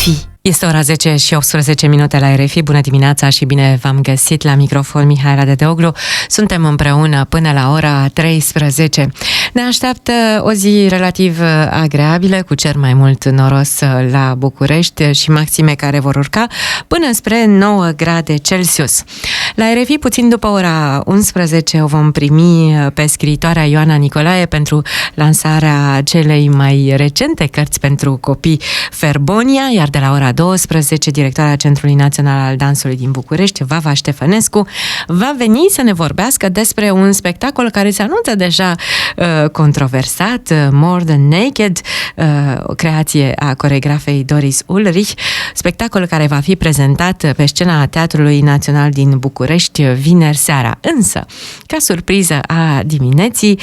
RFI. Este ora 10 și 18 minute la RFI. Bună dimineața și bine v-am găsit la microfon, Mihaela Dedeoglu. Suntem împreună până la ora 13. Ne așteaptă o zi relativ agreabilă, cu cer mai mult noros la București și maxime care vor urca până spre 9 grade Celsius. La RFI, puțin după ora 11, o vom primi pe scriitoarea Ioana Nicolae pentru lansarea celei mai recente cărți pentru copii, Ferbonia, iar de la ora 12, directoarea Centrului Național al Dansului din București, Vava Ștefănescu, va veni să ne vorbească despre un spectacol care se anunță deja controversat, More Than Naked, o creație a coreografei Doris Ulrich, spectacol care va fi prezentat pe scena Teatrului Național din București vineri seara. Însă, ca surpriză a dimineții,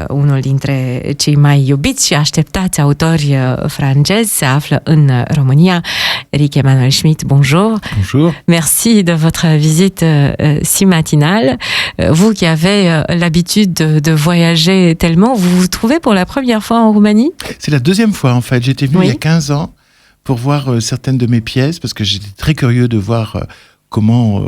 unul dintre cei mai iubiți și așteptați autori francezi se află în România. Eric Emmanuel Schmitt, bonjour. Bonjour. Merci de votre visite si matinale. Vous qui avez l'habitude de voyager tellement, vous vous trouvez pour la première fois en Roumanie? C'est la deuxième fois en fait. J'étais venu il y a 15 ans pour voir certaines de mes pièces parce que j'étais très curieux de voir comment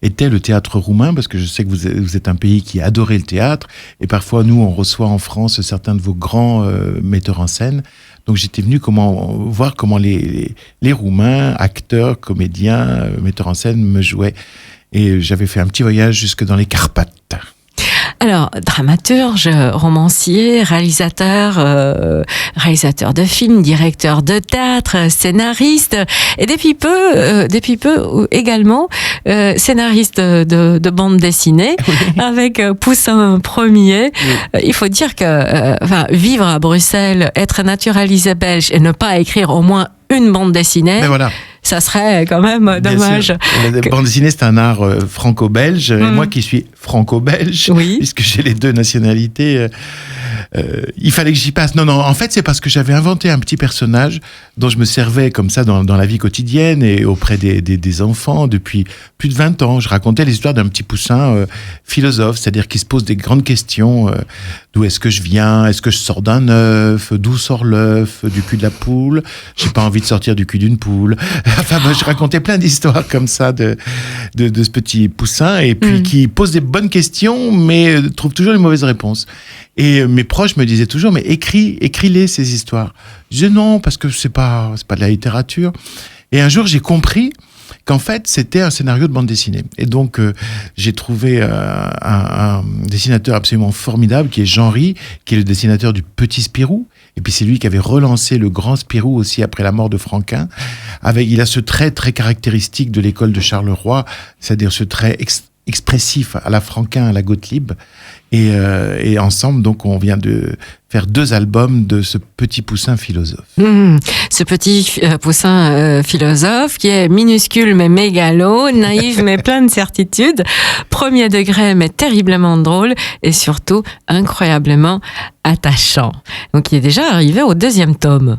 était le théâtre roumain, parce que je sais que vous êtes un pays qui adorait le théâtre, et parfois nous on reçoit en France certains de vos grands metteurs en scène. Donc j'étais venu voir comment les Roumains, acteurs, comédiens, metteurs en scène me jouaient, et j'avais fait un petit voyage jusque dans les Carpates. Alors, dramaturge, romancier, réalisateur de films, directeur de théâtre, scénariste, et depuis peu également scénariste de bande dessinée, avec Poussin Premier. Oui. Il faut dire que vivre à Bruxelles, être naturalisé belge et ne pas écrire au moins une bande dessinée. Mais voilà. Ça serait quand même dommage. La bande dessinée, c'est un art franco-belge. Et moi qui suis franco-belge, puisque j'ai les deux nationalités, il fallait que j'y passe. Non, en fait, c'est parce que j'avais inventé un petit personnage dont je me servais comme ça dans la vie quotidienne et auprès des enfants depuis plus de 20 ans. Je racontais l'histoire d'un petit poussin philosophe, c'est-à-dire qui se pose des grandes questions. D'où est-ce que je viens? Est-ce que je sors d'un œuf? D'où sort l'œuf? Du cul de la poule? J'ai pas envie de sortir du cul d'une poule. Enfin, je racontais plein d'histoires comme ça de ce petit poussin, et puis qui pose des bonnes questions, mais trouve toujours les mauvaises réponses. Et mes proches me disaient toujours, mais écris-les ces histoires. Je disais non, parce que c'est pas de la littérature. Et un jour, j'ai compris qu'en fait, c'était un scénario de bande dessinée. Et donc, j'ai trouvé un dessinateur absolument formidable, qui est Jean-Ry, qui est le dessinateur du Petit Spirou. Et puis, c'est lui qui avait relancé le Grand Spirou aussi après la mort de Franquin. Il a ce trait très caractéristique de l'école de Charleroi, c'est-à-dire ce trait expressif à la Franquin, à la Gottlieb. Et ensemble, donc, on vient de faire 2 albums de ce petit poussin philosophe. Ce petit poussin philosophe qui est minuscule mais mégalo, naïf mais plein de certitudes, premier degré mais terriblement drôle et surtout incroyablement attachant. Donc il est déjà arrivé au 2e tome.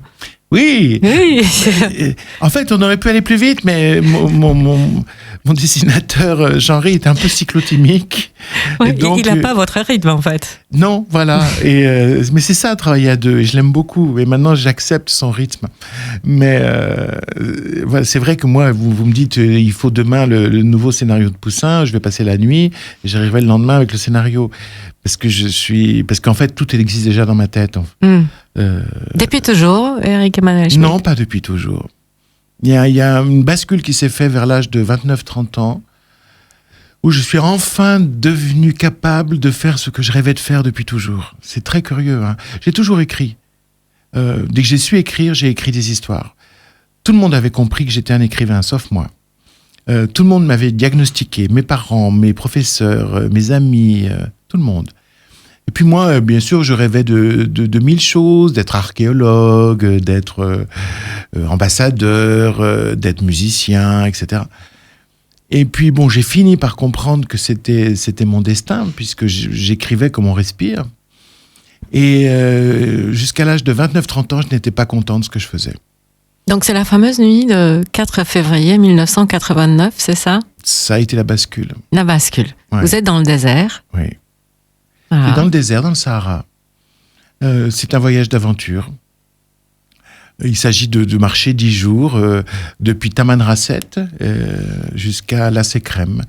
Oui. En fait, on aurait pu aller plus vite, mais mon dessinateur Jean-Ry est un peu cyclotimique. Oui, donc, il n'a pas votre rythme, en fait. Non, voilà. Mais c'est ça, travailler à 2. Et je l'aime beaucoup. Et maintenant, j'accepte son rythme. Mais voilà, c'est vrai que moi, vous me dites, il faut demain le nouveau scénario de Poussin. Je vais passer la nuit et j'arriverai le lendemain avec le scénario. Parce qu'en fait, tout existe déjà dans ma tête. Depuis toujours, Eric Emmanuel Schmitt? Non, pas depuis toujours. Il y a une bascule qui s'est faite vers l'âge de 29-30 ans, où je suis enfin devenu capable de faire ce que je rêvais de faire depuis toujours. C'est très curieux, hein. J'ai toujours écrit. Dès que j'ai su écrire, j'ai écrit des histoires. Tout le monde avait compris que j'étais un écrivain, sauf moi. Tout le monde m'avait diagnostiqué, mes parents, mes professeurs, mes amis, tout le monde. Et puis moi, bien sûr, je rêvais de 1000 choses, d'être archéologue, d'être ambassadeur, d'être musicien, etc. Et puis bon, j'ai fini par comprendre que c'était mon destin, puisque j'écrivais comme on respire. Et jusqu'à l'âge de 29-30 ans, je n'étais pas content de ce que je faisais. Donc c'est la fameuse nuit de 4 février 1989, c'est ça? Ça a été la bascule. La bascule. Ouais. Vous êtes dans le désert? Oui. Voilà. Dans le désert, dans le Sahara. C'est un voyage d'aventure. Il s'agit de marcher 10 jours, depuis Tamanrasset jusqu'à La Sécrème.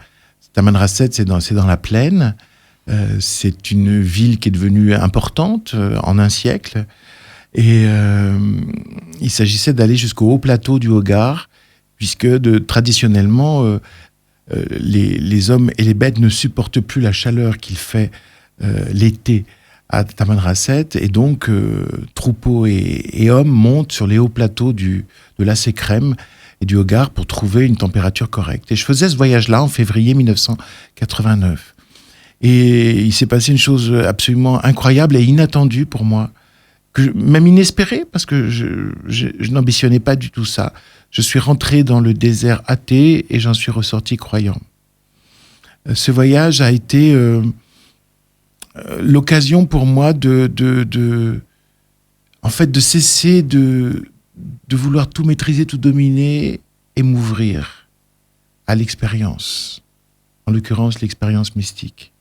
Tamanrasset, c'est dans la plaine. C'est une ville qui est devenue importante en un siècle. Et il s'agissait d'aller jusqu'au haut plateau du Hogar, puisque traditionnellement, les hommes et les bêtes ne supportent plus la chaleur qu'il fait l'été à Tamanrasset, et donc troupeaux et hommes montent sur les hauts plateaux de La Sécrème et du Hogar pour trouver une température correcte. Et je faisais ce voyage-là en février 1989. Et il s'est passé une chose absolument incroyable et inattendue pour moi, même inespérée, parce que je n'ambitionnais pas du tout ça. Je suis rentré dans le désert athée et j'en suis ressorti croyant. Ce voyage a été l'occasion pour moi de cesser de vouloir tout maîtriser, tout dominer et m'ouvrir à l'expérience. En l'occurrence, l'expérience mystique.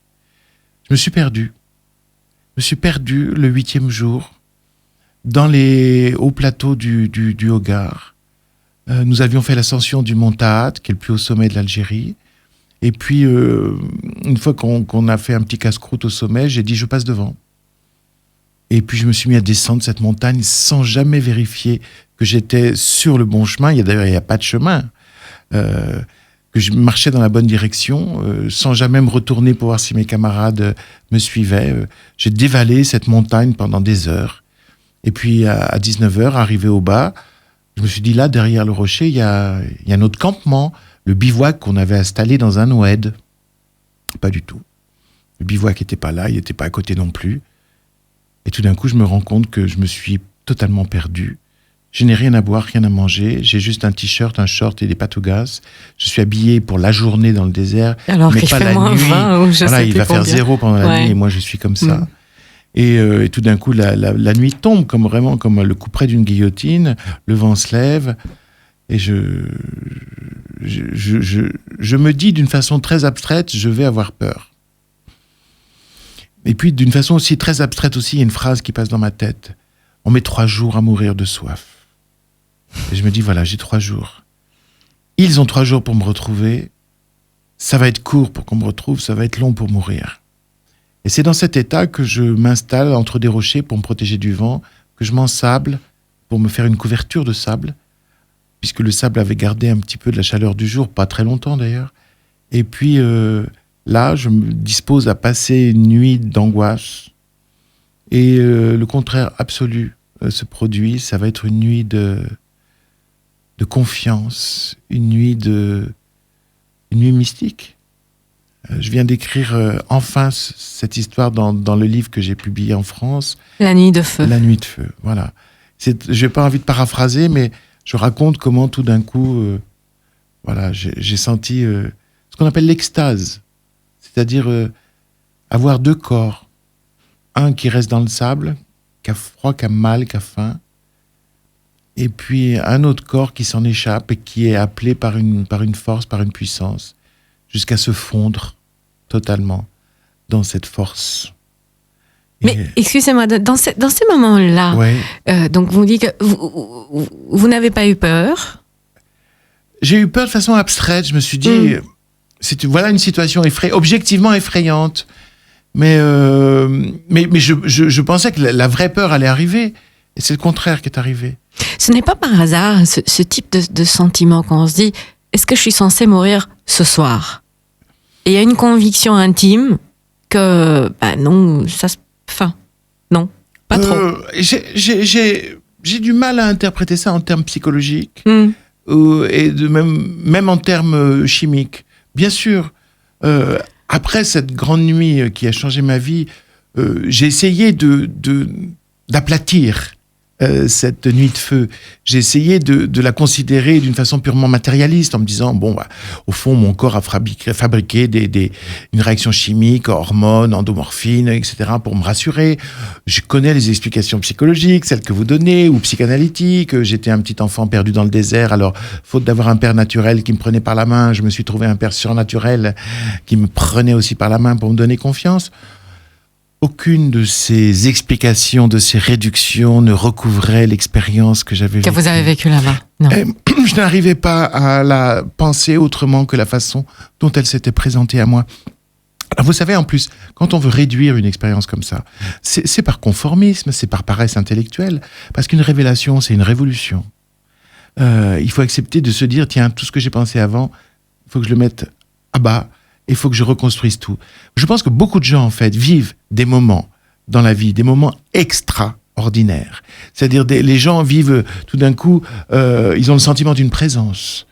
Je me suis perdu. Je me suis perdu le 8e jour dans les hauts plateaux du Hogar. Nous avions fait l'ascension du mont Tahat, qui est le plus haut sommet de l'Algérie. Et puis, une fois qu'on a fait un petit casse-croûte au sommet, j'ai dit, je passe devant. Et puis, je me suis mis à descendre cette montagne sans jamais vérifier que j'étais sur le bon chemin. D'ailleurs, il n'y a pas de chemin. Que je marchais dans la bonne direction, sans jamais me retourner pour voir si mes camarades me suivaient. J'ai dévalé cette montagne pendant des heures. Et puis, à 19h, arrivé au bas, je me suis dit, là, derrière le rocher, il y a notre campement, le bivouac qu'on avait installé dans un oued. Pas du tout. Le bivouac n'était pas là, il n'était pas à côté non plus. Et tout d'un coup, je me rends compte que je me suis totalement perdu. Je n'ai rien à boire, rien à manger. J'ai juste un t-shirt, un short et des patougas. Je suis habillé pour la journée dans le désert, alors mais pas la nuit. Voilà, il va faire 0 pendant la nuit et moi, je suis comme ça. Et tout d'un coup, la nuit tombe comme le coup près d'une guillotine. Le vent se lève et je me dis d'une façon très abstraite, je vais avoir peur. Et puis d'une façon aussi très abstraite aussi, il y a une phrase qui passe dans ma tête. On met 3 jours à mourir de soif. Et je me dis, voilà, j'ai 3 jours. Ils ont 3 jours pour me retrouver. Ça va être court pour qu'on me retrouve, ça va être long pour mourir. Et c'est dans cet état que je m'installe entre des rochers pour me protéger du vent, que je m'ensable pour me faire une couverture de sable, puisque le sable avait gardé un petit peu de la chaleur du jour, pas très longtemps d'ailleurs. Et puis là, je me dispose à passer une nuit d'angoisse. Et le contraire absolu se produit, ça va être une nuit de confiance, une nuit mystique. Je viens d'écrire enfin cette histoire dans le livre que j'ai publié en France. La nuit de feu. La nuit de feu, voilà. Je n'ai pas envie de paraphraser, mais je raconte comment tout d'un coup, j'ai senti ce qu'on appelle l'extase. C'est-à-dire avoir 2 corps. Un qui reste dans le sable, qui a froid, qui a mal, qui a faim. Et puis un autre corps qui s'en échappe et qui est appelé par une force, par une puissance, jusqu'à se fondre totalement dans cette force. Mais excusez-moi, dans ces moments-là, donc vous dites que vous n'avez pas eu peur? J'ai eu peur de façon abstraite. Je me suis dit, voilà une situation objectivement effrayante. Mais je pensais que la vraie peur allait arriver. Et c'est le contraire qui est arrivé. Ce n'est pas par hasard ce type de sentiment quand on se dit, est-ce que je suis censé mourir ce soir? Et il y a une conviction intime que, non, non, pas trop. J'ai du mal à interpréter ça en termes psychologiques et même en termes chimiques. Bien sûr, après cette grande nuit qui a changé ma vie, j'ai essayé d'aplatir cette nuit de feu. J'ai essayé de la considérer d'une façon purement matérialiste en me disant, au fond, mon corps a fabriqué une réaction chimique, hormones, endomorphines, etc. pour me rassurer. Je connais les explications psychologiques, celles que vous donnez, ou psychanalytiques. J'étais un petit enfant perdu dans le désert, alors, faute d'avoir un père naturel qui me prenait par la main, je me suis trouvé un père surnaturel qui me prenait aussi par la main pour me donner confiance. aucune de ces explications, de ces réductions ne recouvrait l'expérience que j'avais vécue. Que vous avez vécue là-bas. Non. Je n'arrivais pas à la penser autrement que la façon dont elle s'était présentée à moi. Alors vous savez, en plus, quand on veut réduire une expérience comme ça, c'est par conformisme, c'est par paresse intellectuelle, parce qu'une révélation, c'est une révolution. Il faut accepter de se dire, tiens, tout ce que j'ai pensé avant, il faut que je le mette à bas, il faut que je reconstruise tout. Je pense que beaucoup de gens, en fait, vivent des moments dans la vie, des moments extraordinaires. C'est-à-dire, les gens vivent, tout d'un coup, ils ont le sentiment d'une présence,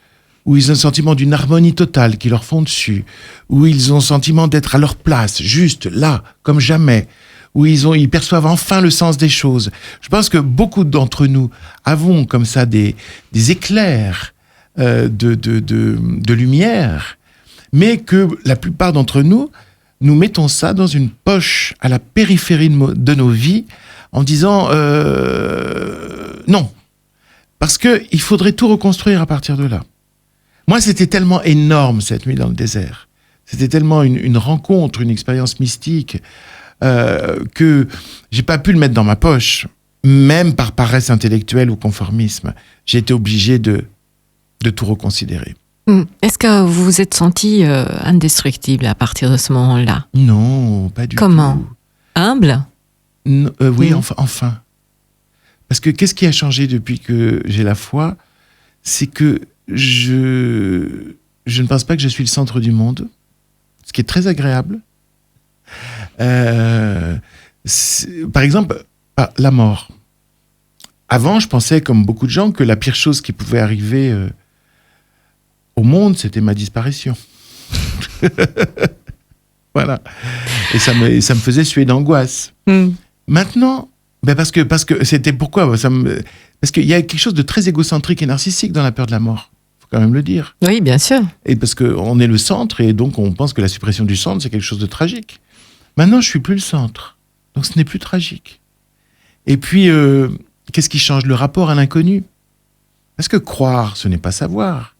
où ils ont le sentiment d'une harmonie totale qui leur fond dessus, où ils ont le sentiment d'être à leur place, juste là, comme jamais, où ils perçoivent enfin le sens des choses. Je pense que beaucoup d'entre nous avons comme ça des éclairs de lumière, mais que la plupart d'entre nous mettons ça dans une poche à la périphérie de nos vies en disant non, parce qu'il faudrait tout reconstruire à partir de là. Moi, c'était tellement énorme cette nuit dans le désert. C'était tellement une rencontre, une expérience mystique que j'ai pas pu le mettre dans ma poche, même par paresse intellectuelle ou conformisme. J'ai été obligé de tout reconsidérer. Est-ce que vous vous êtes senti indestructible à partir de ce moment-là? Non, pas du tout. Comment? Humble? Oui, enfin. Parce que qu'est-ce qui a changé depuis que j'ai la foi? C'est que je ne pense pas que je suis le centre du monde, ce qui est très agréable. Par exemple, la mort. Avant, je pensais, comme beaucoup de gens, que la pire chose qui pouvait arriver au monde, c'était ma disparition. Voilà. Et ça me faisait suer d'angoisse. Maintenant, parce que c'était pourquoi parce qu'il y a quelque chose de très égocentrique et narcissique dans la peur de la mort. Faut quand même le dire. Oui, bien sûr. Et parce qu'on est le centre, et donc on pense que la suppression du centre, c'est quelque chose de tragique. Maintenant, je suis plus le centre. Donc ce n'est plus tragique. Et puis, qu'est-ce qui change? Le rapport à l'inconnu. Parce que croire, ce n'est pas savoir.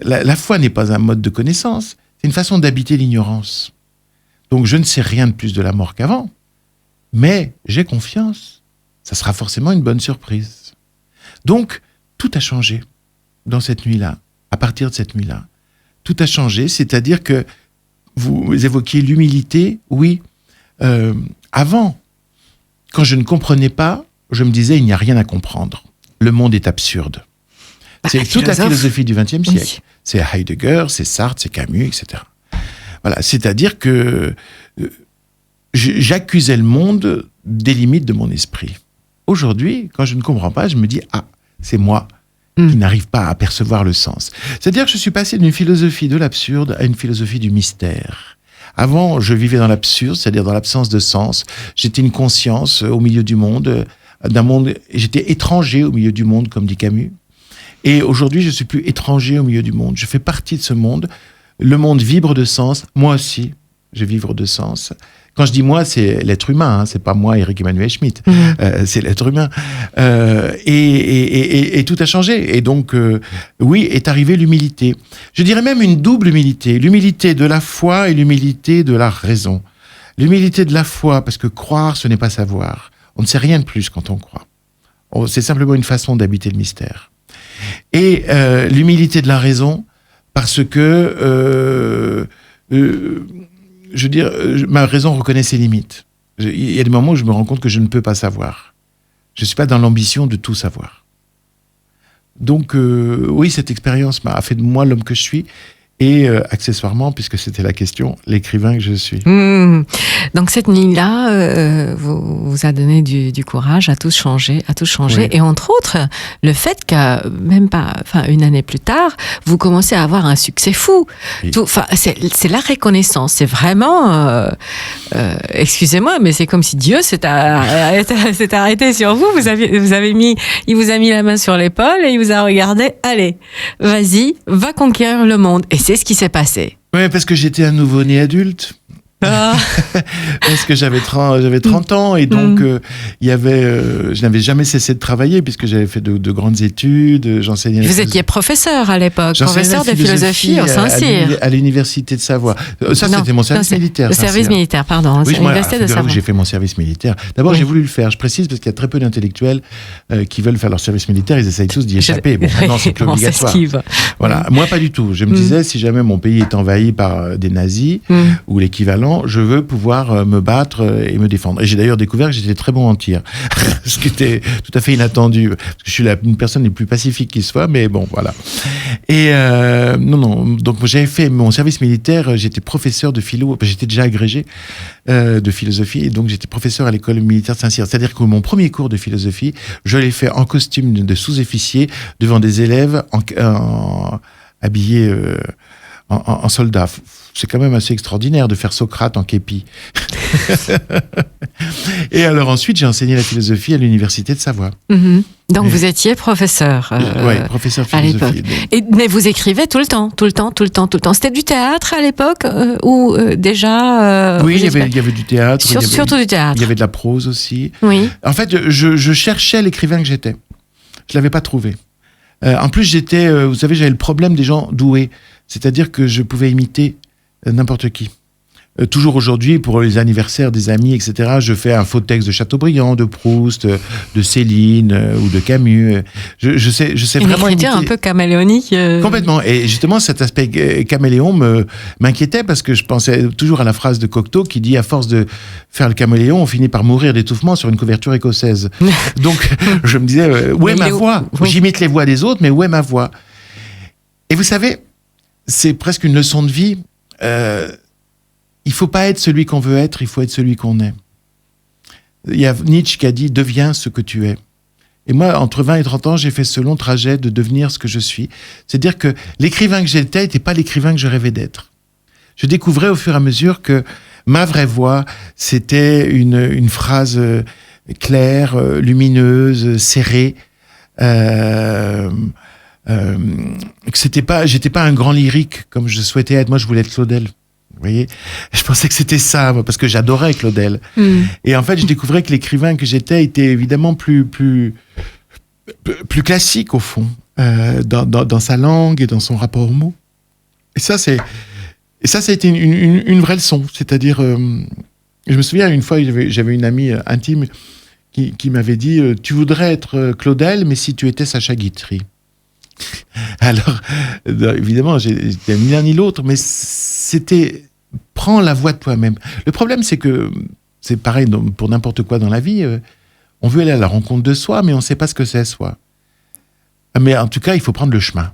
La foi n'est pas un mode de connaissance. C'est une façon d'habiter l'ignorance. Donc je ne sais rien de plus de la mort qu'avant. Mais j'ai confiance. Ça sera forcément une bonne surprise. Donc, tout a changé dans cette nuit-là, à partir de cette nuit-là. Tout a changé, c'est-à-dire que vous évoquiez l'humilité, oui. Avant, quand je ne comprenais pas, je me disais, il n'y a rien à comprendre. Le monde est absurde. C'est toute la philosophie du XXe siècle. Oui. C'est Heidegger, c'est Sartre, c'est Camus, etc. Voilà, c'est-à-dire que j'accusais le monde des limites de mon esprit. Aujourd'hui, quand je ne comprends pas, je me dis, c'est moi qui n'arrive pas à percevoir le sens. C'est-à-dire que je suis passé d'une philosophie de l'absurde à une philosophie du mystère. Avant, je vivais dans l'absurde, c'est-à-dire dans l'absence de sens. J'étais une conscience au milieu du monde, d'un monde. J'étais étranger au milieu du monde, comme dit Camus. Et aujourd'hui, je suis plus étranger au milieu du monde. Je fais partie de ce monde. Le monde vibre de sens. Moi aussi, je vibre de sens. Quand je dis moi, c'est l'être humain. C'est pas moi, Éric Emmanuel Schmitt. C'est l'être humain. Et tout a changé. Et donc, oui, est arrivée l'humilité. Je dirais même une double humilité. L'humilité de la foi et l'humilité de la raison. L'humilité de la foi, parce que croire, ce n'est pas savoir. On ne sait rien de plus quand on croit. C'est simplement une façon d'habiter le mystère. Et l'humilité de la raison, parce que, je veux dire, ma raison reconnaît ses limites. Il y a des moments où je me rends compte que je ne peux pas savoir. Je ne suis pas dans l'ambition de tout savoir. Donc, oui, cette expérience a fait de moi l'homme que je suis. Et accessoirement, puisque c'était la question, l'écrivain que je suis. Donc cette nuit-là vous a donné du courage à tout changer. Oui. Et entre autres, le fait que même pas, une année plus tard, vous commencez à avoir un succès fou. Oui. C'est la reconnaissance. C'est vraiment, excusez-moi, mais c'est comme si Dieu s'est arrêté sur vous. Il vous a mis la main sur l'épaule et il vous a regardé. Allez, vas-y, va conquérir le monde. Et c'est ce qui s'est passé. Oui, parce que j'étais un nouveau-né adulte. Parce que j'avais 30 ans et donc je n'avais jamais cessé de travailler puisque j'avais fait de grandes études, j'enseignais. Vous étiez professeur à l'époque, professeur de philosophie au Saint-Cyr. À l'université de Savoie. Ça, c'était mon service militaire. Le service militaire, pardon. Oui, l'université de Savoie. J'ai fait mon service militaire. D'abord, j'ai voulu le faire. Je précise parce qu'il y a très peu d'intellectuels qui veulent faire leur service militaire. Ils essayent tous d'y échapper. Bon, maintenant, c'est plus obligatoire. Voilà. Moi, pas du tout. Je me disais, si jamais mon pays est envahi par des nazis ou l'équivalent, je veux pouvoir me battre et me défendre. Et j'ai d'ailleurs découvert que j'étais très bon en tir. Ce qui était tout à fait inattendu. Parce que je suis une personne les plus pacifiques qui soit, mais bon, voilà. Et donc j'avais fait mon service militaire, j'étais professeur de philo, j'étais déjà agrégé de philosophie, et donc j'étais professeur à l'école militaire de Saint-Cyr. C'est-à-dire que mon premier cours de philosophie, je l'ai fait en costume de sous-officier devant des élèves habillés en soldats. C'est quand même assez extraordinaire de faire Socrate en képi. Et alors ensuite, j'ai enseigné la philosophie à l'université de Savoie. Donc vous étiez professeur. Oui, professeur de philosophie. Mais vous écrivez tout le temps. C'était du théâtre à l'époque ou déjà oui, il y avait du théâtre. Surtout du théâtre. Il y avait de la prose aussi. Oui. En fait, je cherchais l'écrivain que j'étais. Je l'avais pas trouvé. En plus, vous savez, j'avais le problème des gens doués. C'est-à-dire que je pouvais imiter n'importe qui. Toujours aujourd'hui, pour les anniversaires des amis, etc., je fais un faux texte de Chateaubriand, de Proust, de Céline ou de Camus. Je sais vraiment imiter. Un peu caméléonique. Complètement. Et justement, cet aspect caméléon m'inquiétait parce que je pensais toujours à la phrase de Cocteau qui dit « À force de faire le caméléon, on finit par mourir d'étouffement sur une couverture écossaise. » Donc, je me disais, où est ma voix ? J'imite les voix des autres, mais où est ma voix ? Et vous savez, c'est presque une leçon de vie. Il faut pas être celui qu'on veut être, il faut être celui qu'on est. Il y a Nietzsche qui a dit « Deviens ce que tu es ». Et moi, entre 20 et 30 ans, j'ai fait ce long trajet de devenir ce que je suis. C'est-à-dire que l'écrivain que j'étais n'était pas l'écrivain que je rêvais d'être. Je découvrais au fur et à mesure que ma vraie voix, c'était une phrase claire, lumineuse, serrée, que j'étais pas un grand lyrique comme je souhaitais être. Moi, je voulais être Claudel. Vous voyez, je pensais que c'était ça, moi, parce que j'adorais Claudel. Et en fait, je découvrais que l'écrivain que j'étais était évidemment plus classique au fond, dans sa langue et dans son rapport aux mots. Et ça, ça a été une vraie leçon. C'est-à-dire, je me souviens une fois, j'avais une amie intime qui m'avait dit « Tu voudrais être Claudel, mais si tu étais Sacha Guitry ». Alors, évidemment, j'étais ni l'un ni l'autre, mais c'était « Prends la voix de toi-même ». Le problème, c'est que, c'est pareil pour n'importe quoi dans la vie, on veut aller à la rencontre de soi, mais on ne sait pas ce que c'est soi. Mais en tout cas, il faut prendre le chemin.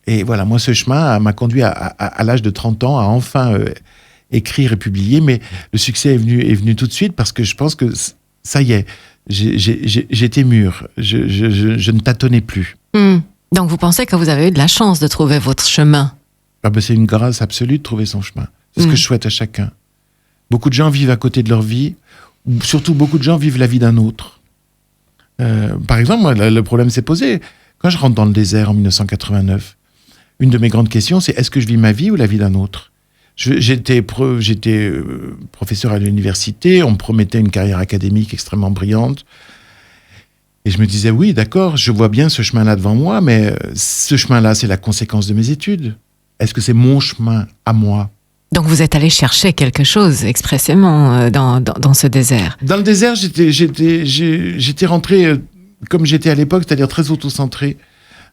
Et voilà, moi, ce chemin m'a conduit à l'âge de 30 ans à enfin écrire et publier, mais le succès est venu tout de suite parce que je pense que ça y est, j'étais mûr, je ne tâtonnais plus. Donc vous pensez que vous avez eu de la chance de trouver votre chemin ? C'est une grâce absolue de trouver son chemin. C'est ce que je souhaite à chacun. Beaucoup de gens vivent à côté de leur vie, ou surtout beaucoup de gens vivent la vie d'un autre. Par exemple, moi, le problème s'est posé. Quand je rentre dans le désert en 1989, une de mes grandes questions, c'est est-ce que je vis ma vie ou la vie d'un autre ? J'étais professeur à l'université, on me promettait une carrière académique extrêmement brillante. Et je me disais, oui, d'accord, je vois bien ce chemin-là devant moi, mais ce chemin-là, c'est la conséquence de mes études. Est-ce que c'est mon chemin à moi ? Donc vous êtes allé chercher quelque chose expressément dans ce désert. Dans le désert, j'étais rentré comme j'étais à l'époque, c'est-à-dire très auto-centré,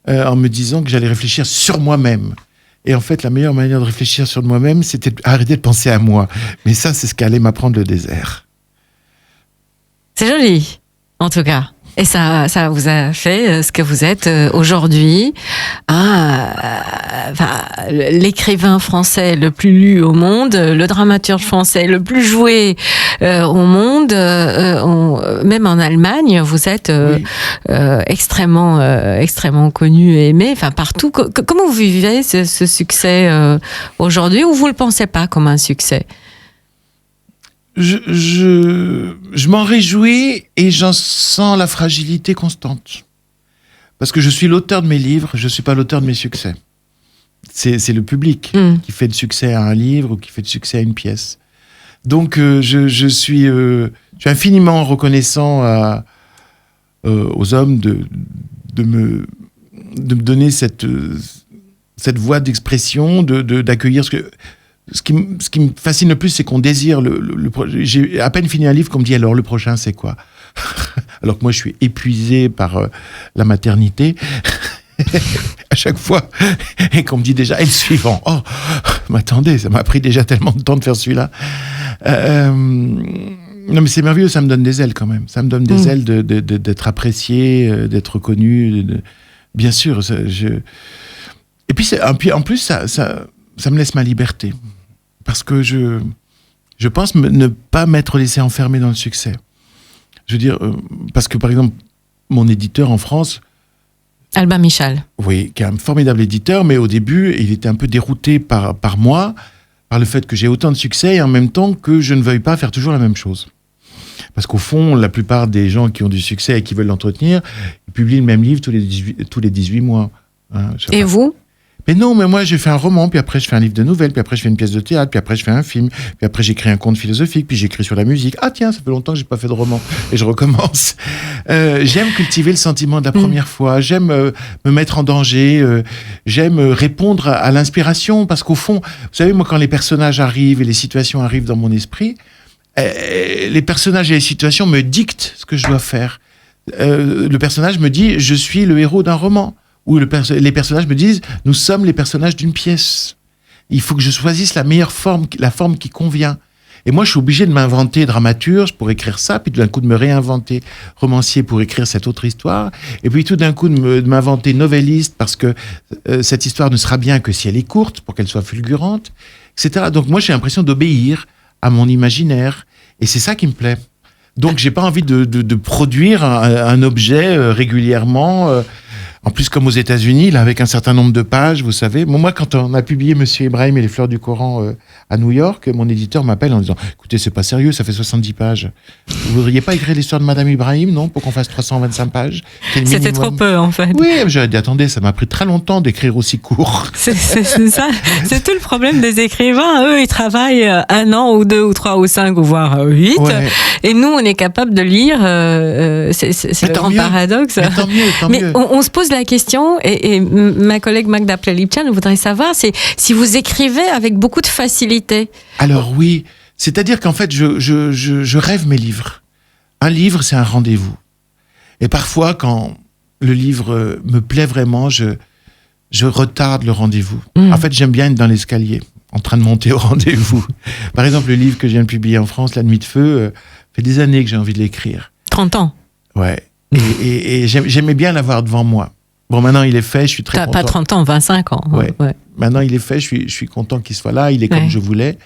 en me disant que j'allais réfléchir sur moi-même. Et en fait, la meilleure manière de réfléchir sur moi-même, c'était d'arrêter de penser à moi. Mais ça, c'est ce qu'allait m'apprendre le désert. C'est joli, en tout cas. Et ça vous a fait ce que vous êtes aujourd'hui, l'écrivain français le plus lu au monde, le dramaturge français le plus joué au monde, même en Allemagne, vous êtes extrêmement connu et aimé, partout. Comment vous vivez ce succès aujourd'hui, ou vous le pensez pas comme un succès ? Je m'en réjouis et j'en sens la fragilité constante. Parce que je suis l'auteur de mes livres, je ne suis pas l'auteur de mes succès. C'est le public qui fait le succès à un livre ou qui fait le succès à une pièce. Donc, je suis infiniment reconnaissant aux hommes de me donner cette voie d'expression, d'accueillir ce qui me fascine le plus, c'est qu'on désire j'ai à peine fini un livre qu'on me dit alors le prochain c'est quoi? Alors que moi je suis épuisé par la maternité à chaque fois, et qu'on me dit déjà et le suivant. Oh, mais attendez, ça m'a pris déjà tellement de temps de faire celui-là. Non mais c'est merveilleux, ça me donne des ailes quand même. Ça me donne des ailes d'être apprécié, d'être reconnu. Bien sûr, et puis en plus ça me laisse ma liberté, parce que je pense ne pas m'être laissé enfermer dans le succès. Je veux dire, parce que par exemple, mon éditeur en France, Albin Michel. Oui, qui est un formidable éditeur, mais au début, il était un peu dérouté par moi, par le fait que j'ai autant de succès et en même temps que je ne veuille pas faire toujours la même chose. Parce qu'au fond, la plupart des gens qui ont du succès et qui veulent l'entretenir, ils publient le même livre tous les 18 mois. Hein, et vous ? Mais non, mais moi, j'ai fait un roman, puis après, je fais un livre de nouvelles, puis après, je fais une pièce de théâtre, puis après, je fais un film, puis après, j'écris un conte philosophique, puis j'écris sur la musique. Ah tiens, ça fait longtemps que j'ai pas fait de roman. Et je recommence. J'aime cultiver le sentiment de la première fois. J'aime me mettre en danger. J'aime répondre à l'inspiration, parce qu'au fond, vous savez, moi, quand les personnages arrivent et les situations arrivent dans mon esprit, les personnages et les situations me dictent ce que je dois faire. Le personnage me dit, je suis le héros d'un roman. Où les personnages me disent, nous sommes les personnages d'une pièce. Il faut que je choisisse la meilleure forme, la forme qui convient. Et moi, je suis obligé de m'inventer dramaturge pour écrire ça, puis tout d'un coup de me réinventer romancier pour écrire cette autre histoire, et puis tout d'un coup de m'inventer novelliste parce que cette histoire ne sera bien que si elle est courte, pour qu'elle soit fulgurante, etc. Donc moi, j'ai l'impression d'obéir à mon imaginaire, et c'est ça qui me plaît. Donc j'ai pas envie de produire un objet régulièrement. En plus, comme aux États-Unis, là, avec un certain nombre de pages, vous savez. Moi, quand on a publié Monsieur Ibrahim et les fleurs du Coran à New York, mon éditeur m'appelle en disant « Écoutez, c'est pas sérieux, ça fait 70 pages. Vous voudriez pas écrire l'histoire de Madame Ibrahim, non, pour qu'on fasse 325 pages ?» C'était trop peu, en fait. Oui, j'aurais dit « Attendez, ça m'a pris très longtemps d'écrire aussi court. » C'est ça. C'est tout le problème des écrivains. Eux, ils travaillent 1 an ou 2 ou 3 ou 5 ou voire 8. Ouais. Et nous, on est capable de lire. C'est le grand paradoxe. Mais tant mieux. Mais on se pose la question, et ma collègue Magda Plelipchan voudrait savoir, c'est si vous écrivez avec beaucoup de facilité. Alors oui, c'est-à-dire qu'en fait, je rêve mes livres. Un livre, c'est un rendez-vous. Et parfois, quand le livre me plaît vraiment, je retarde le rendez-vous. En fait, j'aime bien être dans l'escalier, en train de monter au rendez-vous. Par exemple, le livre que je viens de publier en France, La Nuit de Feu, fait des années que j'ai envie de l'écrire. 30 ans. Ouais. Et j'aimais bien l'avoir devant moi. Bon, maintenant, il est fait, je suis très content. Pas 30 ans, 25 ans. Ouais. Maintenant, il est fait, je suis content qu'il soit là, il est comme je voulais.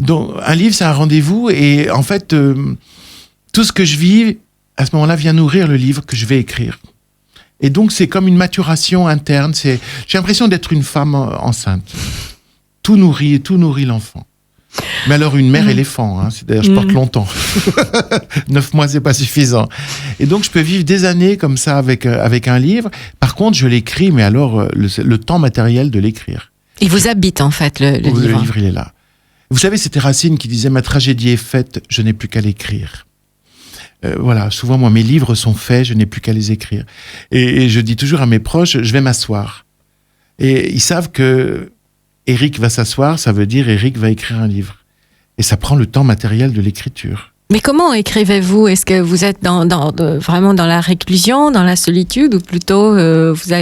Donc, un livre, c'est un rendez-vous, et en fait, tout ce que je vis, à ce moment-là, vient nourrir le livre que je vais écrire. Et donc, c'est comme une maturation interne. J'ai l'impression d'être une femme enceinte. Tout nourrit l'enfant. Mais alors, une mère éléphant, hein, d'ailleurs, je porte longtemps. 9 mois, c'est pas suffisant. Et donc, je peux vivre des années comme ça avec un livre. Par contre, je l'écris, mais alors, le temps matériel de l'écrire. Il vous habite, en fait, le livre. Le livre, il est là. Vous savez, c'était Racine qui disait « Ma tragédie est faite, je n'ai plus qu'à l'écrire ». Voilà, souvent, moi, mes livres sont faits, je n'ai plus qu'à les écrire. Et je dis toujours à mes proches, je vais m'asseoir. Et ils savent que Éric va s'asseoir, ça veut dire Éric va écrire un livre. Et ça prend le temps matériel de l'écriture. Mais comment écrivez-vous ? Est-ce que vous êtes vraiment dans la réclusion, dans la solitude, ou plutôt vous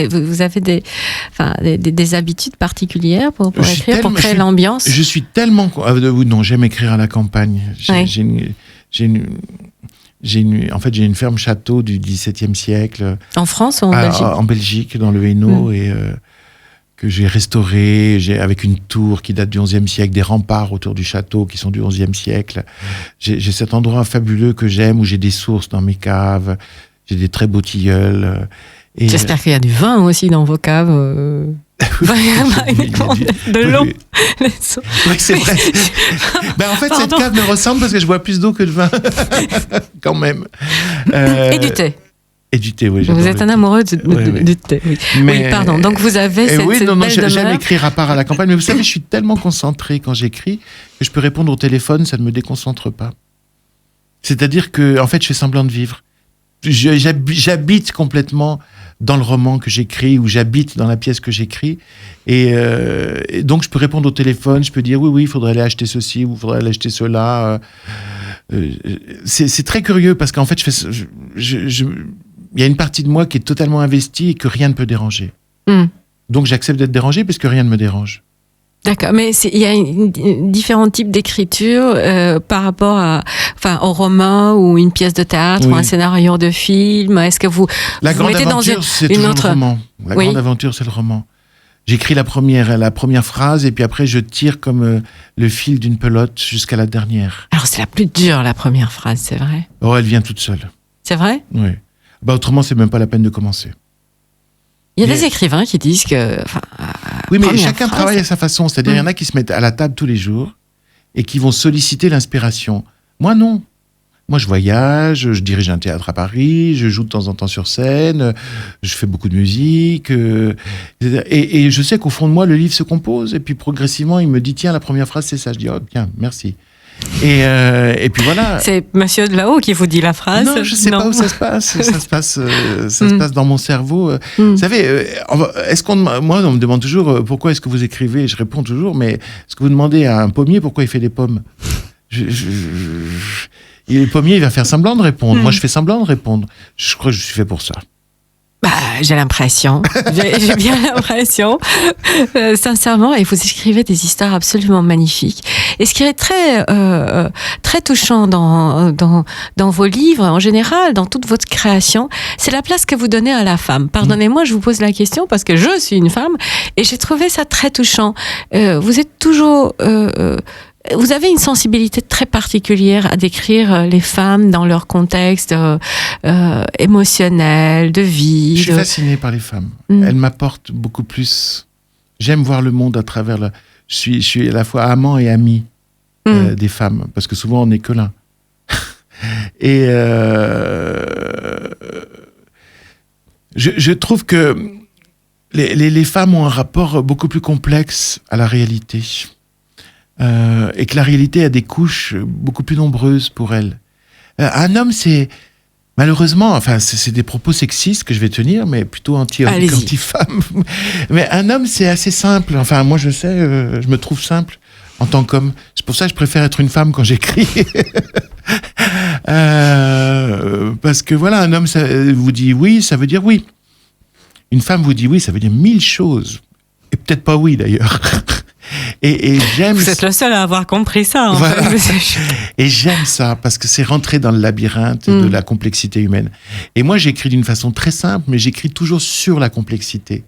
avez des habitudes particulières pour écrire, pour créer l'ambiance ? Je suis tellement... Non, j'aime écrire à la campagne. J'ai une ferme château du XVIIe siècle. En France ou en Belgique ? En Belgique, dans le Hainaut, et que j'ai restauré, avec une tour qui date du XIe siècle, des remparts autour du château qui sont du XIe siècle. J'ai cet endroit fabuleux que j'aime, où j'ai des sources dans mes caves, j'ai des très beaux tilleuls. J'espère qu'il y a du vin aussi dans vos caves. De l'eau. Oui, c'est vrai. En fait, cette cave me ressemble parce que je bois plus d'eau que de vin. Quand même. Et du thé. Et du thé, oui. Vous êtes un amoureux du thé. Oui. Mais, oui, pardon. Donc vous avez cette belle demeure. J'aime écrire à part à la campagne. Mais vous savez, je suis tellement concentré quand j'écris que je peux répondre au téléphone, ça ne me déconcentre pas. C'est-à-dire que, en fait, je fais semblant de vivre. J'habite complètement dans le roman que j'écris, ou j'habite dans la pièce que j'écris. Et donc, je peux répondre au téléphone, je peux dire oui, il faudrait aller acheter ceci, ou il faudrait aller acheter cela. C'est très curieux parce qu'en fait, il y a une partie de moi qui est totalement investie et que rien ne peut déranger. Donc j'accepte d'être dérangé parce que rien ne me dérange. D'accord, mais il y a différents types d'écriture par rapport au roman ou une pièce de théâtre ou un scénario de film. Est-ce que vous mettez dans une autre... le roman. La grande aventure, c'est le roman. J'écris la première phrase et puis après je tire comme le fil d'une pelote jusqu'à la dernière. Alors c'est la plus dure, la première phrase, c'est vrai? Oh, elle vient toute seule. C'est vrai? Oui. Autrement, c'est même pas la peine de commencer. Il y a des écrivains qui disent que... oui, mais chacun travaille à sa façon. C'est-à-dire, il y en a qui se mettent à la table tous les jours et qui vont solliciter l'inspiration. Moi, non. Moi, je voyage, je dirige un théâtre à Paris, je joue de temps en temps sur scène, je fais beaucoup de musique. Et je sais qu'au fond de moi, le livre se compose. Et puis, progressivement, il me dit, tiens, la première phrase, c'est ça. Je dis, oh, bien, merci. Et puis voilà. C'est monsieur de là-haut qui vous dit la phrase? Non, je sais pas où ça se passe. Ça se passe dans mon cerveau. Vous savez, moi, on me demande toujours pourquoi est-ce que vous écrivez. Je réponds toujours, mais est-ce que vous demandez à un pommier pourquoi il fait des pommes? Le pommier, il va faire semblant de répondre. Moi, je fais semblant de répondre. Je crois que je suis fait pour ça. J'ai l'impression. J'ai bien l'impression. Sincèrement, et vous écrivez des histoires absolument magnifiques. Et ce qui est très touchant dans vos livres, en général, dans toute votre création, c'est la place que vous donnez à la femme. Pardonnez-moi, je vous pose la question parce que je suis une femme et j'ai trouvé ça très touchant. Vous êtes toujours... vous avez une sensibilité très particulière à décrire les femmes dans leur contexte émotionnel, de vie. Je suis fasciné par les femmes. Elles m'apportent beaucoup plus. J'aime voir le monde à travers je suis à la fois amant et ami des femmes, parce que souvent on n'est que l'un. Et je trouve que les femmes ont un rapport beaucoup plus complexe à la réalité. Et que la réalité a des couches beaucoup plus nombreuses pour elles. Un homme, c'est malheureusement, c'est des propos sexistes que je vais tenir, mais plutôt anti-femme. Mais un homme, c'est assez simple. Enfin, moi, je sais, je me trouve simple en tant qu'homme. C'est pour ça que je préfère être une femme quand j'écris. Parce que voilà, un homme ça vous dit oui, ça veut dire oui. Une femme vous dit oui, ça veut dire 1000 choses. Et peut-être pas oui, d'ailleurs. Et j'aime... Vous êtes le seul à avoir compris ça. Voilà. Et j'aime ça, parce que c'est rentrer dans le labyrinthe de la complexité humaine. Et moi, j'écris d'une façon très simple, mais j'écris toujours sur la complexité.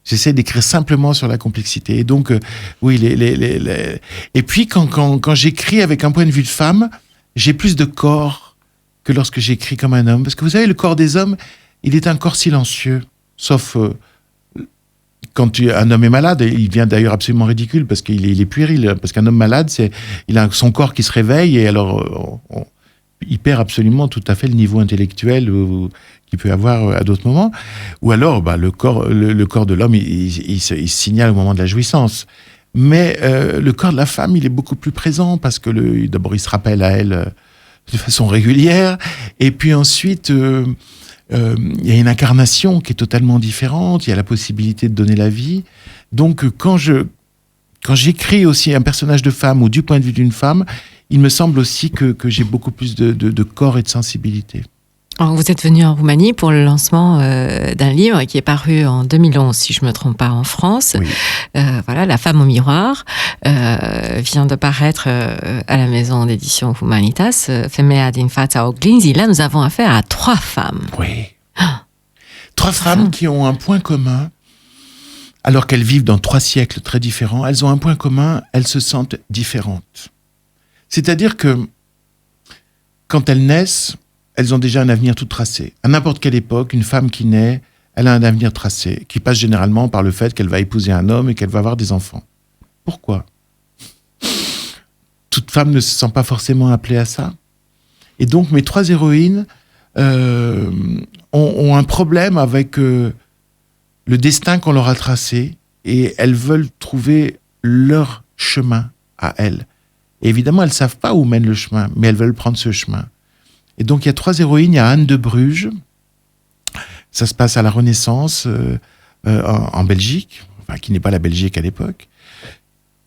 J'essaie d'écrire simplement sur la complexité. Et donc, oui, et puis, quand j'écris avec un point de vue de femme, j'ai plus de corps que lorsque j'écris comme un homme. Parce que vous savez, le corps des hommes, il est un corps silencieux, sauf... quand un homme est malade, il devient d'ailleurs absolument ridicule parce qu'il est puéril. Parce qu'un homme malade, il a son corps qui se réveille et alors il perd absolument tout à fait le niveau intellectuel qu'il peut avoir à d'autres moments. Ou alors, le corps de l'homme, il se signale au moment de la jouissance. Mais le corps de la femme, il est beaucoup plus présent parce que d'abord, il se rappelle à elle de façon régulière. Et puis ensuite... il y a une incarnation qui est totalement différente, il y a la possibilité de donner la vie. Donc, quand j'écris aussi un personnage de femme ou du point de vue d'une femme, il me semble aussi que j'ai beaucoup plus de corps et de sensibilité. Alors, vous êtes venu en Roumanie pour le lancement d'un livre qui est paru en 2011, si je ne me trompe pas, en France. Oui. Voilà, La femme au miroir vient de paraître à la maison d'édition Humanitas, Femea din fața oglinzii. Là, nous avons affaire à 3 femmes. Oui. 3 femmes qui ont un point commun, alors qu'elles vivent dans 3 siècles très différents. Elles ont un point commun, elles se sentent différentes. C'est-à-dire que quand elles naissent, elles ont déjà un avenir tout tracé. À n'importe quelle époque, une femme qui naît, elle a un avenir tracé, qui passe généralement par le fait qu'elle va épouser un homme et qu'elle va avoir des enfants. Pourquoi ? Toute femme ne se sent pas forcément appelée à ça. Et donc, mes 3 héroïnes ont un problème avec le destin qu'on leur a tracé et elles veulent trouver leur chemin à elles. Et évidemment, elles ne savent pas où mène le chemin, mais elles veulent prendre ce chemin. Et donc, il y a 3 héroïnes. Il y a Anne de Bruges. Ça se passe à la Renaissance, en Belgique, enfin, qui n'est pas la Belgique à l'époque.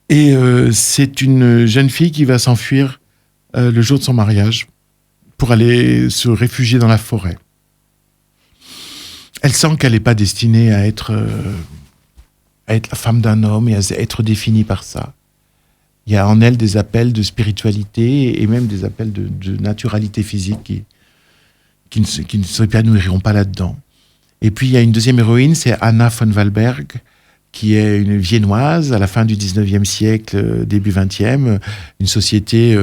Et c'est une jeune fille qui va s'enfuir le jour de son mariage pour aller se réfugier dans la forêt. Elle sent qu'elle n'est pas destinée à être la femme d'un homme et à être définie par ça. Il y a en elle des appels de spiritualité et même des appels de naturalité physique qui ne s'épanouiront pas là-dedans. Et puis il y a une deuxième héroïne, c'est Anna von Walberg, qui est une viennoise à la fin du 19e siècle, début 20e, une société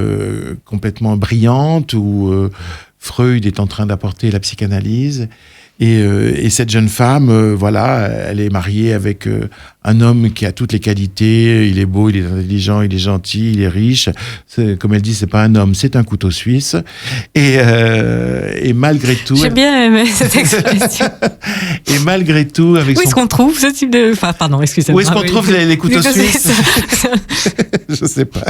complètement brillante où Freud est en train d'apporter la psychanalyse. Et cette jeune femme, voilà, elle est mariée avec un homme qui a toutes les qualités. Il est beau, il est intelligent, il est gentil, il est riche. Comme elle dit, c'est pas un homme, c'est un couteau suisse. Et malgré tout... J'ai bien aimé cette expression. Et malgré tout, avec où est-ce qu'on trouve ce type de... Enfin, pardon, excusez-moi. Où est-ce qu'on trouve les couteaux suisses? Je sais pas.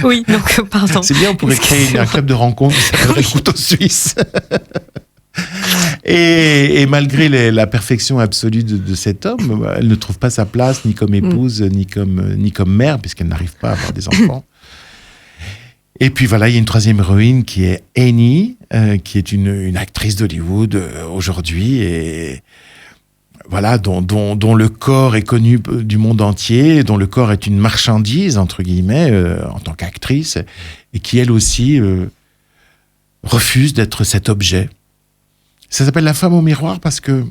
Oui, donc, pardon. C'est bien, on pourrait créer un club de rencontre qui s'appellerait Couteau Suisse. Et malgré la perfection absolue de cet homme, elle ne trouve pas sa place ni comme épouse, ni comme mère, puisqu'elle n'arrive pas à avoir des enfants. Et puis voilà, il y a une troisième héroïne qui est Annie, qui est une actrice d'Hollywood aujourd'hui, et voilà, dont le corps est connu du monde entier, dont le corps est une marchandise, entre guillemets, en tant qu'actrice, et qui elle aussi refuse d'être cet objet. Ça s'appelle La femme au miroir parce que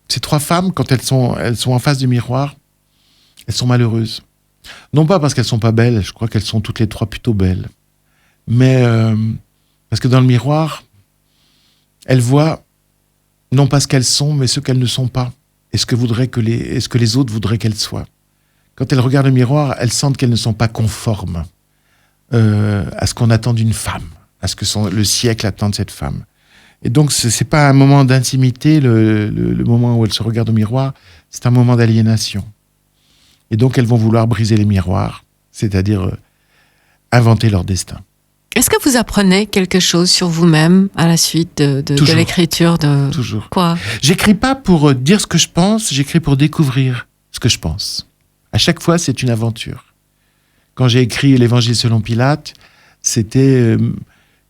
ces 3 femmes, quand elles sont en face du miroir, elles sont malheureuses. Non pas parce qu'elles sont pas belles, je crois qu'elles sont toutes les 3 plutôt belles. Mais parce que dans le miroir, elles voient non pas ce qu'elles sont, mais ce qu'elles ne sont pas. Et ce que les autres voudraient qu'elles soient. Quand elles regardent le miroir, elles sentent qu'elles ne sont pas conformes à ce qu'on attend d'une femme, à ce que le siècle attend de cette femme. Et donc, c'est pas un moment d'intimité, le moment où elles se regardent au miroir, c'est un moment d'aliénation. Et donc, elles vont vouloir briser les miroirs, c'est-à-dire inventer leur destin. Est-ce que vous apprenez quelque chose sur vous-même à la suite de l'écriture de... Toujours. Quoi? J'écris pas pour dire ce que je pense, j'écris pour découvrir ce que je pense. À chaque fois, c'est une aventure. Quand j'ai écrit l'Évangile selon Pilate, c'était...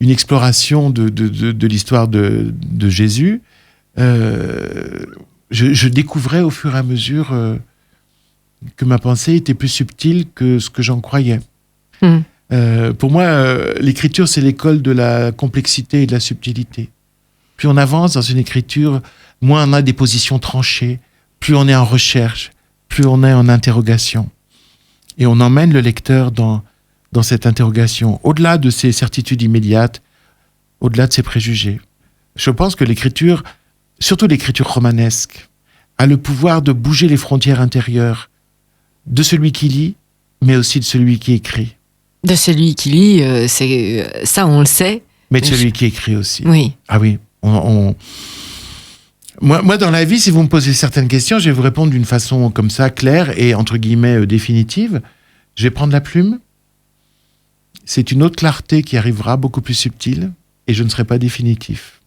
une exploration de l'histoire de Jésus, je découvrais au fur et à mesure que ma pensée était plus subtile que ce que j'en croyais. Pour moi, l'écriture, c'est l'école de la complexité et de la subtilité. Plus on avance dans une écriture, moins on a des positions tranchées, plus on est en recherche, plus on est en interrogation. Et on emmène le lecteur dans cette interrogation, au-delà de ses certitudes immédiates, au-delà de ses préjugés. Je pense que l'écriture, surtout l'écriture romanesque, a le pouvoir de bouger les frontières intérieures de celui qui lit, mais aussi de celui qui écrit. De celui qui lit, ça on le sait. Mais de celui qui écrit aussi. Oui. Ah oui. Moi, dans la vie, si vous me posez certaines questions, je vais vous répondre d'une façon comme ça, claire et entre guillemets définitive. Je vais prendre la plume. C'est une autre clarté qui arrivera, beaucoup plus subtile, et je ne serai pas définitif.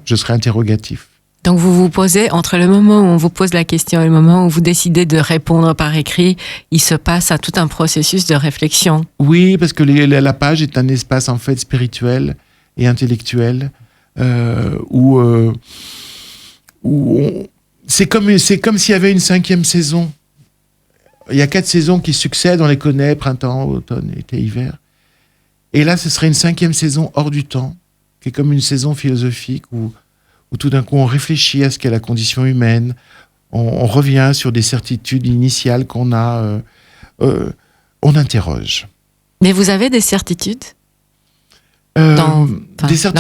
Je serai interrogatif. Donc vous vous posez, entre le moment où on vous pose la question et le moment où vous décidez de répondre par écrit, il se passe tout un processus de réflexion. Oui, parce que la page est un espace en fait spirituel et intellectuel, où c'est comme s'il y avait une 5e saison. Il y a 4 saisons qui succèdent, on les connaît, printemps, automne, été, hiver. Et là, ce serait une 5e saison hors du temps, qui est comme une saison philosophique où tout d'un coup on réfléchit à ce qu'est la condition humaine, on revient sur des certitudes initiales qu'on a, on interroge. Mais vous avez des certitudes dans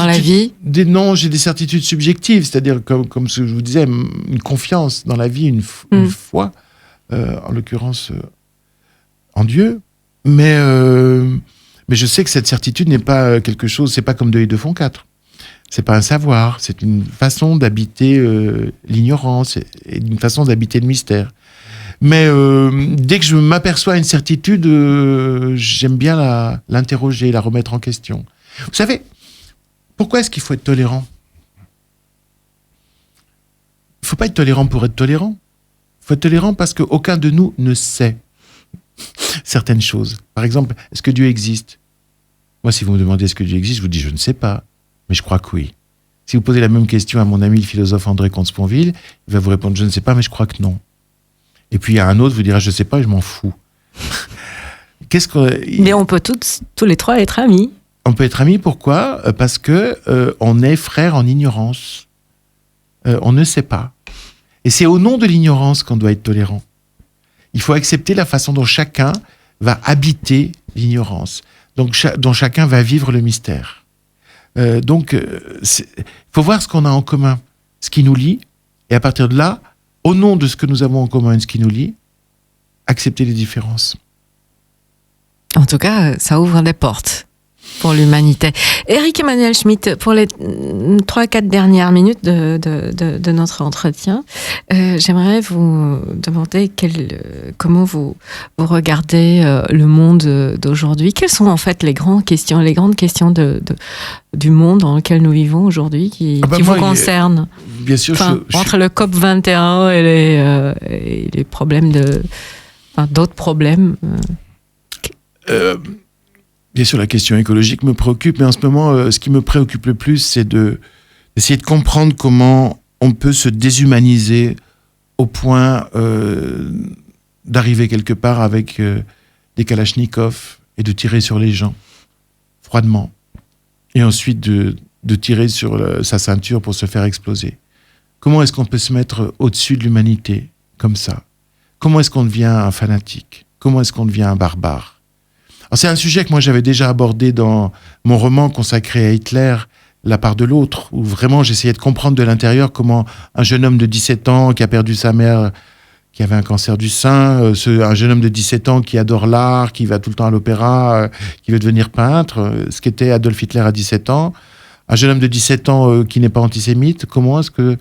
la vie? Non, j'ai des certitudes subjectives, c'est-à-dire comme ce que je vous disais, une confiance dans la vie, une foi, en l'occurrence en Dieu, mais je sais que cette certitude n'est pas quelque chose, c'est pas comme 2 et 2 font 4. C'est pas un savoir, c'est une façon d'habiter l'ignorance et une façon d'habiter le mystère. Mais dès que je m'aperçois à une certitude, j'aime bien l'interroger, la remettre en question. Vous savez, pourquoi est-ce qu'il faut être tolérant ? Il ne faut pas être tolérant pour être tolérant. Il faut être tolérant parce qu'aucun de nous ne sait certaines choses. Par exemple, est-ce que Dieu existe ? Moi, si vous me demandez est-ce que Dieu existe, je vous dis je ne sais pas, mais je crois que oui. Si vous posez la même question à mon ami le philosophe André Comte-Sponville, il va vous répondre je ne sais pas, mais je crois que non. Et puis il y a un autre vous dira je ne sais pas et je m'en fous. Mais on peut tous les trois être amis. On peut être amis, pourquoi ? Parce que on est frères en ignorance. On ne sait pas. Et c'est au nom de l'ignorance qu'on doit être tolérant. Il faut accepter la façon dont chacun va habiter l'ignorance, donc dont chacun va vivre le mystère. Donc, il faut voir ce qu'on a en commun, ce qui nous lie, et à partir de là, au nom de ce que nous avons en commun et ce qui nous lie, accepter les différences. En tout cas, ça ouvre des portes pour l'humanité. Éric Emmanuel Schmitt, pour les 3-4 dernières minutes de notre entretien, j'aimerais vous demander comment vous regardez le monde d'aujourd'hui. Quelles sont en fait les grandes questions du monde dans lequel nous vivons aujourd'hui qui vous concernent ? Bien sûr, entre le COP21 et les problèmes d'autres problèmes. Bien sûr, la question écologique me préoccupe, mais en ce moment, ce qui me préoccupe le plus, c'est d'essayer de comprendre comment on peut se déshumaniser au point d'arriver quelque part avec des kalachnikovs et de tirer sur les gens, froidement. Et ensuite de tirer sur sa ceinture pour se faire exploser. Comment est-ce qu'on peut se mettre au-dessus de l'humanité, comme ça ? Comment est-ce qu'on devient un fanatique ? Comment est-ce qu'on devient un barbare ? Alors, c'est un sujet que moi j'avais déjà abordé dans mon roman consacré à Hitler, La part de l'autre, où vraiment j'essayais de comprendre de l'intérieur comment un jeune homme de 17 ans qui a perdu sa mère, qui avait un cancer du sein, un jeune homme de 17 ans qui adore l'art, qui va tout le temps à l'opéra, qui veut devenir peintre, ce qu'était Adolf Hitler à 17 ans, un jeune homme de 17 ans qui n'est pas antisémite, comment est-ce que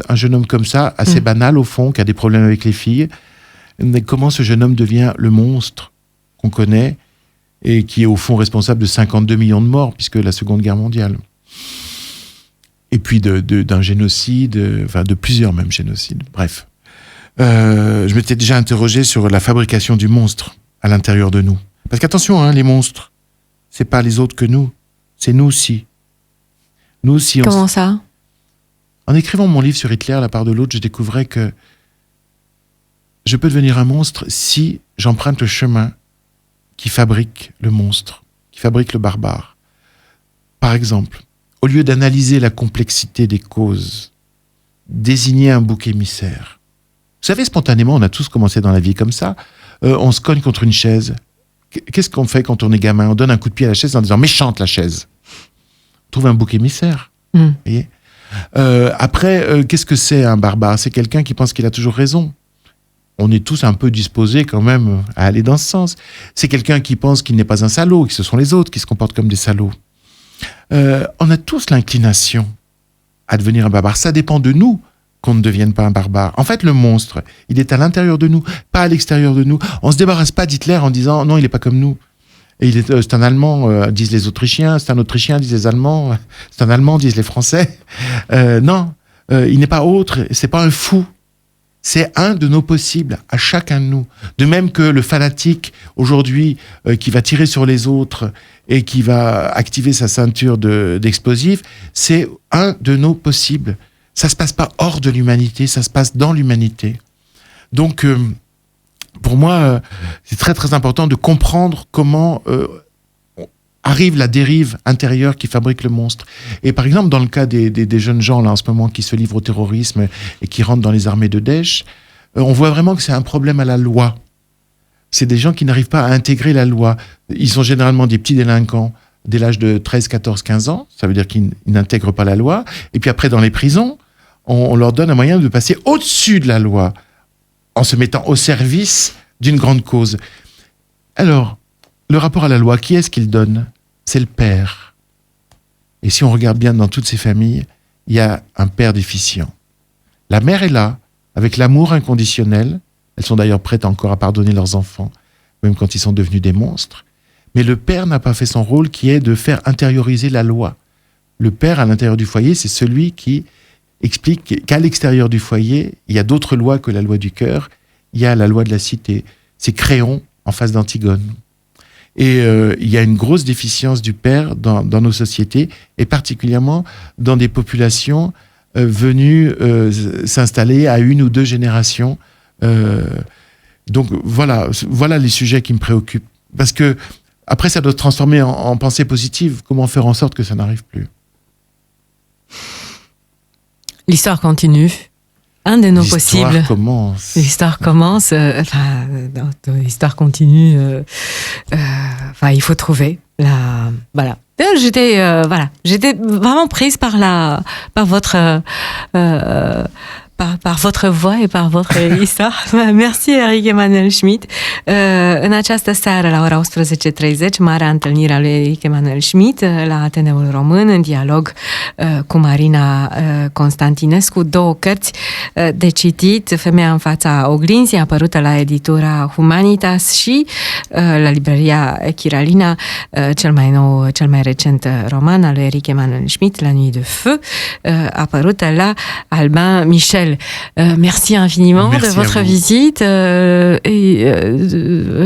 un jeune homme comme ça, assez banal au fond, qui a des problèmes avec les filles, comment ce jeune homme devient le monstre qu'on connaît et qui est au fond responsable de 52 millions de morts, puisque la Seconde Guerre mondiale. Et puis d'un génocide, de plusieurs même génocides. Bref. Je m'étais déjà interrogé sur la fabrication du monstre à l'intérieur de nous. Parce qu'attention, les monstres, c'est pas les autres que nous, c'est nous aussi. Nous aussi. Comment ça ? En écrivant mon livre sur Hitler, La part de l'autre, je découvrais que je peux devenir un monstre si j'emprunte le chemin qui fabrique le monstre, qui fabrique le barbare. Par exemple, au lieu d'analyser la complexité des causes, désigner un bouc émissaire. Vous savez, spontanément, on a tous commencé dans la vie comme ça. On se cogne contre une chaise. Qu'est-ce qu'on fait quand on est gamin ? On donne un coup de pied à la chaise en disant « méchante la chaise ». On trouve un bouc émissaire. Vous voyez ? Après, qu'est-ce que c'est un barbare ? C'est quelqu'un qui pense qu'il a toujours raison. On est tous un peu disposés quand même à aller dans ce sens. C'est quelqu'un qui pense qu'il n'est pas un salaud, que ce sont les autres qui se comportent comme des salauds. On a tous l'inclination à devenir un barbare. Ça dépend de nous qu'on ne devienne pas un barbare. En fait, le monstre, il est à l'intérieur de nous, pas à l'extérieur de nous. On ne se débarrasse pas d'Hitler en disant « non, il n'est pas comme nous ». Et c'est un Allemand, disent les Autrichiens, c'est un Autrichien, disent les Allemands, c'est un Allemand, disent les Français. Non, il n'est pas autre, c'est pas un fou. C'est un de nos possibles, à chacun de nous. De même que le fanatique, aujourd'hui, qui va tirer sur les autres et qui va activer sa ceinture d'explosifs, c'est un de nos possibles. Ça ne se passe pas hors de l'humanité, ça se passe dans l'humanité. Donc, pour moi, c'est très très important de comprendre comment arrive la dérive intérieure qui fabrique le monstre. Et par exemple, dans le cas des jeunes gens là en ce moment qui se livrent au terrorisme et qui rentrent dans les armées de Daesh, on voit vraiment que c'est un problème à la loi. C'est des gens qui n'arrivent pas à intégrer la loi. Ils sont généralement des petits délinquants dès l'âge de 13, 14, 15 ans. Ça veut dire qu'ils n'intègrent pas la loi. Et puis après, dans les prisons, on leur donne un moyen de passer au-dessus de la loi en se mettant au service d'une grande cause. Alors, le rapport à la loi, qui est-ce qu'il donne ? C'est le père. Et si on regarde bien dans toutes ces familles, il y a un père déficient. La mère est là, avec l'amour inconditionnel. Elles sont d'ailleurs prêtes encore à pardonner leurs enfants, même quand ils sont devenus des monstres. Mais le père n'a pas fait son rôle, qui est de faire intérioriser la loi. Le père, à l'intérieur du foyer, c'est celui qui explique qu'à l'extérieur du foyer, il y a d'autres lois que la loi du cœur. Il y a la loi de la cité. C'est Créon en face d'Antigone. Et il y a une grosse déficience du père dans nos sociétés, et particulièrement dans des populations venues s'installer à 1 ou 2 générations. Donc voilà les sujets qui me préoccupent. Parce que après, ça doit se transformer en pensée positive. Comment faire en sorte que ça n'arrive plus? L'histoire continue. Un de nos possibles. L'histoire commence. L'histoire continue. Il faut trouver la. Voilà. J'étais vraiment prise par votre. Par votre voix et par votre histoire. Merci, Eric Emanuel Schmidt. În această seară, la ora 11:30, marea întâlnire a lui Eric Emanuel Schmidt la Ateneul Român, în dialog cu Marina Constantinescu, 2 cărți de citit, Femeia în fața oglinzii, apărută la editura Humanitas, și la librăria Chiralina, cel mai recent roman al lui Eric Emanuel Schmidt, La Nuit de Feu, apărută la Albin Michel. Merci infiniment de votre visite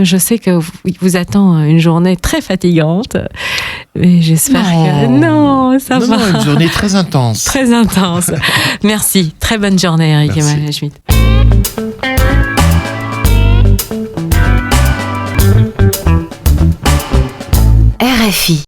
je sais que vous attend une journée très fatigante, mais j'espère que non, ça va. Non, une journée très intense. Très intense. Merci. Très bonne journée, Eric Emanuel Schmidt.